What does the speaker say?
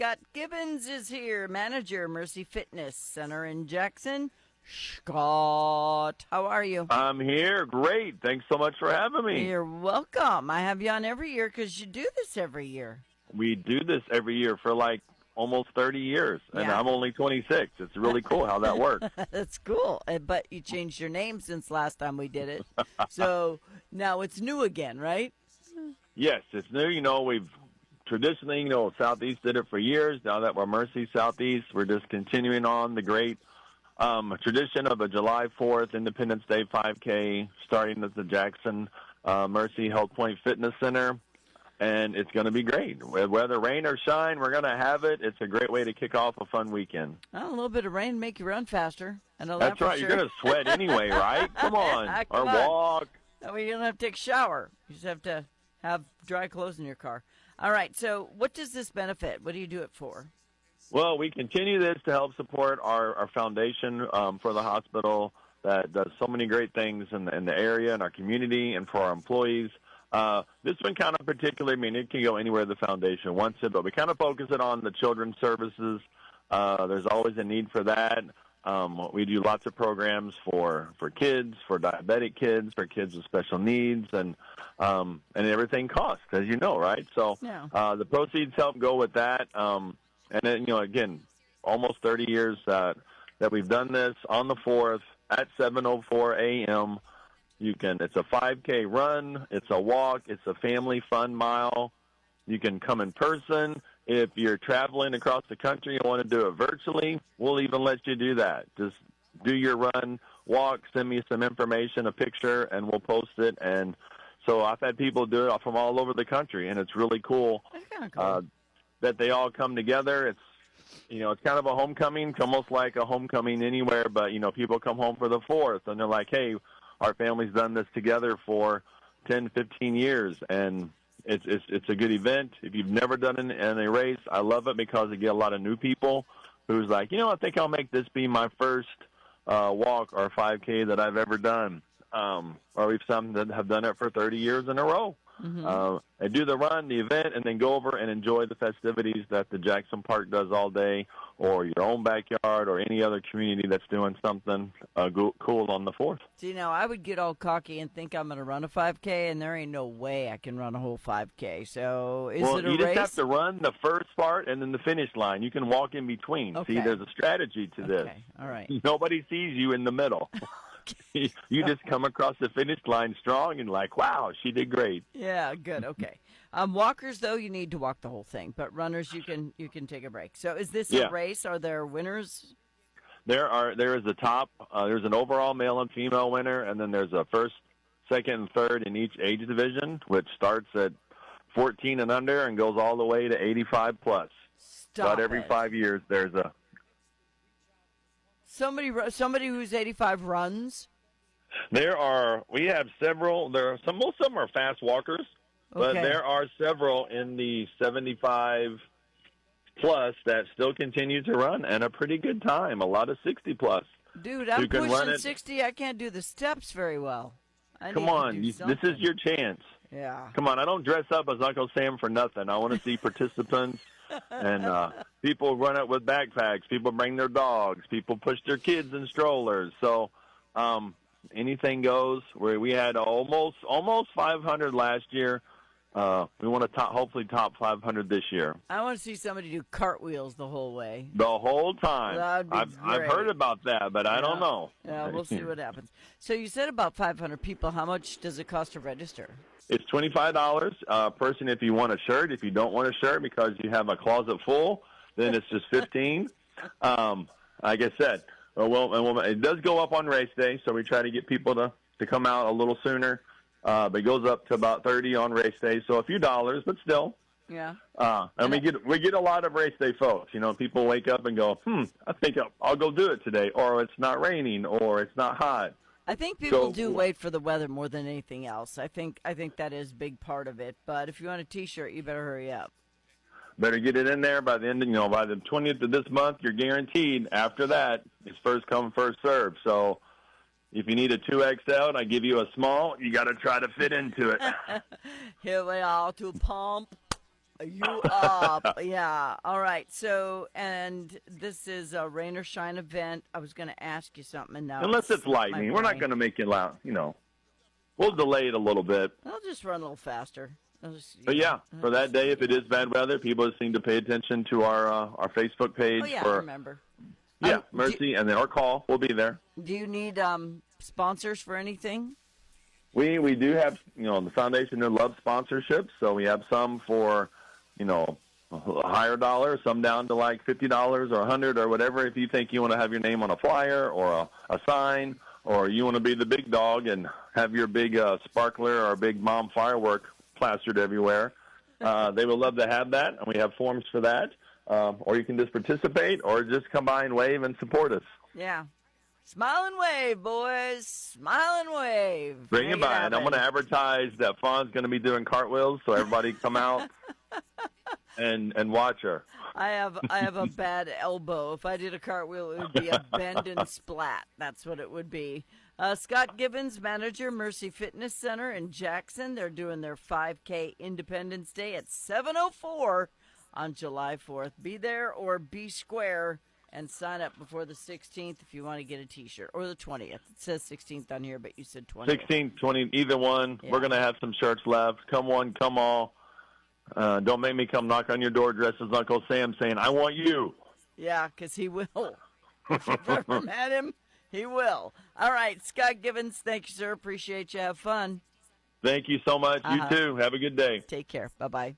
Scott Gibbons is here, manager, Mercy Fitness Center in Jackson. Scott, how are you? I'm here. Great. Thanks so much for having me. You're welcome. I have you on every year because you do this every year. We do this every year for like almost 30 years, and Yeah. I'm only 26. It's really cool how that works. That's cool. But you changed your name since last time we did it. So now it's new again, right? Yes, it's new. We've traditionally, Southeast did it for years. Now that we're Mercy Southeast, we're just continuing on the great tradition of a July 4th Independence Day 5K, starting at the Jackson Mercy Health Point Fitness Center. And it's going to be great. Whether rain or shine, we're going to have it. It's a great way to kick off a fun weekend. Well, a little bit of rain make you run faster. I know That's that right. for You're sure. going to sweat anyway, right? Come on. Come or on. walk. That way you don't have to take a shower. You just have to have dry clothes in your car. All right, so what does this benefit? What do you do it for? Well, we continue this to help support our foundation for the hospital that does so many great things in the area and our community and for our employees. This one kind of particularly, it can go anywhere the foundation wants it, but we kind of focus it on the children's services. There's always a need for that. We do lots of programs for kids, for diabetic kids, for kids with special needs, and everything costs, as you know, right? So Yeah. the proceeds help go with that. And then, again, almost 30 years that we've done this on the 4th at 7:04 a.m. It's a 5K run, it's a walk, it's a family fun mile. You can come in person. If you're traveling across the country and want to do it virtually, we'll even let you do that. Just do your run, walk, send me some information, a picture, and we'll post it. And so I've had people do it from all over the country, and it's really cool, That's kind of cool. that they all come together. It's kind of a homecoming, almost like a homecoming anywhere, but, people come home for the 4th, and they're like, hey, our family's done this together for 10, 15 years, and it's a good event. If you've never done it in a race, I love it because you get a lot of new people who's like, I think I'll make this be my first walk or 5K that I've ever done. Or we've some that have done it for 30 years in a row. And do the run, the event, and then go over and enjoy the festivities that the Jackson Park does all day, or your own backyard, or any other community that's doing something cool on the 4th. See, now I would get all cocky and think I'm going to run a 5K, and there ain't no way I can run a whole 5K. So is it a you race? just have to run the first part and then the finish line. You can walk in between. Okay. See, there's a strategy to this. Okay, all right. Nobody sees you in the middle. You just come across the finish line strong and like, wow, she did great. Yeah, good. Okay. Walkers, though, you need to walk the whole thing, but runners, you can take a break. So is this a race? Are there winners? There is a top. There's an overall male and female winner, and then there's a first, second, and third in each age division, which starts at 14 and under and goes all the way to 85 plus. Stop About every it. 5 years, there's a. Somebody who's 85 runs. We have several. Most of them are fast walkers, but Okay. there are several in the 75 plus that still continue to run and a pretty good time. A lot of 60 plus. Dude, I'm You can run pushing it. 60. I can't do the steps very well. I Come need to on, do this something. is your chance. Yeah. Come on, I don't dress up as Uncle Sam for nothing. I want to see participants and people run it with backpacks. People bring their dogs. People push their kids in strollers. So anything goes. We had almost 500 last year. We want to hopefully top 500 this year. I want to see somebody do cartwheels the whole way. The whole time. That'd be I've great. heard about that, but I don't know. Yeah, we'll see what happens. So you said about 500 people. How much does it cost to register? It's $25 a person if you want a shirt. If you don't want a shirt because you have a closet full, then it's just $15. Like I said, it does go up on race day, so we try to get people to come out a little sooner. But it goes up to about $30 on race day, so a few dollars, but still. Yeah. And we get a lot of race day folks. People wake up and go, I think I'll go do it today, or it's not raining, or it's not hot. I think people do wait for the weather more than anything else. I think that is a big part of it. But if you want a T-shirt, you better hurry up. Better get it in there by the end. By the 20th of this month, you're guaranteed. After that, it's first come, first serve. So if you need a 2XL and I give you a small, you got to try to fit into it. Here we are to pump. You up. Yeah. All right. So, and this is a rain or shine event. I was going to ask you something. And now Unless it's lightning. We're not going to make it loud, We'll delay it a little bit. I'll just run a little faster. But for that day, if it is bad weather, people just need to pay attention to our Facebook page. Oh, yeah, I remember. Yeah, Mercy, and then our call. We'll be there. Do you need sponsors for anything? We do have, the foundation that loves sponsorships, so we have some for, a higher dollar, some down to like $50 or $100 or whatever. If you think you want to have your name on a flyer or a sign, or you want to be the big dog and have your big sparkler or big mom firework plastered everywhere, they would love to have that, and we have forms for that. Or you can just participate or just come by and wave and support us. Yeah. Smile and wave, boys. Smile and wave. Bring it by. And I'm going to advertise that Fawn's going to be doing cartwheels, so everybody come out and watch her. I have a bad elbow. If I did a cartwheel, it would be a bend and splat. That's what it would be. Scott Gibbons, manager, Mercy Fitness Center in Jackson. They're doing their 5K Independence Day at 7:04 on July 4th. Be there or be square. And sign up before the 16th if you want to get a T-shirt. Or the 20th. It says 16th on here, but you said 20th. 16th, 20th, either one. Yeah. We're going to have some shirts left. Come one, come all. Don't make me come knock on your door dressed as Uncle Sam saying, I want you. Yeah, because he will. If you've ever met him, he will. All right, Scott Gibbons, thank you, sir. Appreciate you. Have fun. Thank you so much. You too. Have a good day. Take care. Bye-bye.